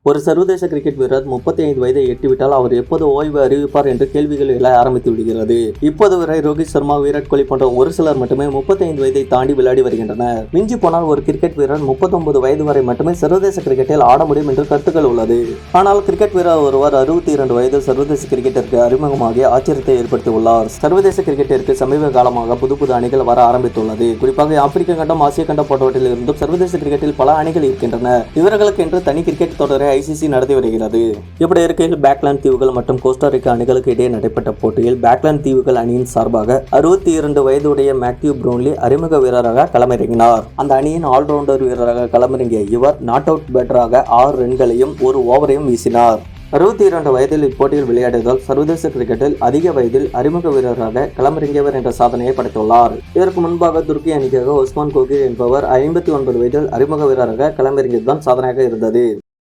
ஒரு சர்வதேச கிரிக்கெட் வீரர் 35 வயதை எட்டிவிட்டால் அவர் எப்போது ஓய்வு அறிவிப்பார் என்று கேள்விகள் எழ ஆரம்பித்து விடுகிறது. இப்போது வரை ரோஹித் சர்மா, விராட் கோலி போன்ற ஒரு சிலர் மட்டுமே 35 வயதை தாண்டி விளையாடி வருகின்றனர். மிஞ்சி போனால் ஒரு கிரிக்கெட் வீரர் 39 வயது வரை மட்டுமே சர்வதேச கிரிக்கெட்டில் ஆட முடியும் என்று கருத்துக்கள் உள்ளது. ஆனால் கிரிக்கெட் வீரர் ஒருவர் 62 வயதில் சர்வதேச கிரிக்கெட்டிற்கு அறிமுகமாகி ஆச்சரியத்தை ஏற்படுத்தியுள்ளார். சர்வதேச கிரிக்கெட்டிற்கு சமீப காலமாக புது அணிகள் வர ஆரம்பித்துள்ளது. குறிப்பாக ஆப்பிரிக்க கண்டம், ஆசிய கண்டம் போன்றவற்றில் இருந்தும் சர்வதேச கிரிக்கெட்டில் பல அணிகள் இருக்கின்றன. இவர்களுக்கு என்று தனி கிரிக்கெட் தொடரை ICC நடத்தி வருகிறது. இப்படி இருக்கையில் பேக்லாந்து தீவுகள் மற்றும் கோஸ்டாரிக்கா அணிகளுக்கு இடையே நடைபெற்ற போட்டியில் பேக்லாந்து தீவுகள் அணியின் சார்பாக 62 வயதுடைய மேத்யூ ப்ரூன்லி அறிமுக வீரராக களமிறங்கினார். அந்த அணியின் ஆல்ரவுண்டர் வீரராக களமிறங்கிய இவர் நாட் அவுட் பேட்டராக 6 ரன்களையும் 1 ஓவரையும் வீசினார். 62 வயதில் இப்போட்டியில் விளையாடியதால் சர்வதேச கிரிக்கெட்டில் அதிக வயதில் அறிமுக வீரராக களமிறங்கியவர் என்ற சாதனையை படைத்துள்ளார். இதற்கு முன்பாக துருக்கி அணிக்காக உஸ்மான் கோகிர் என்பவர் 59 வயதில் அறிமுக வீரராக களமிறங்கியதுதான் சாதனையாக இருந்தது.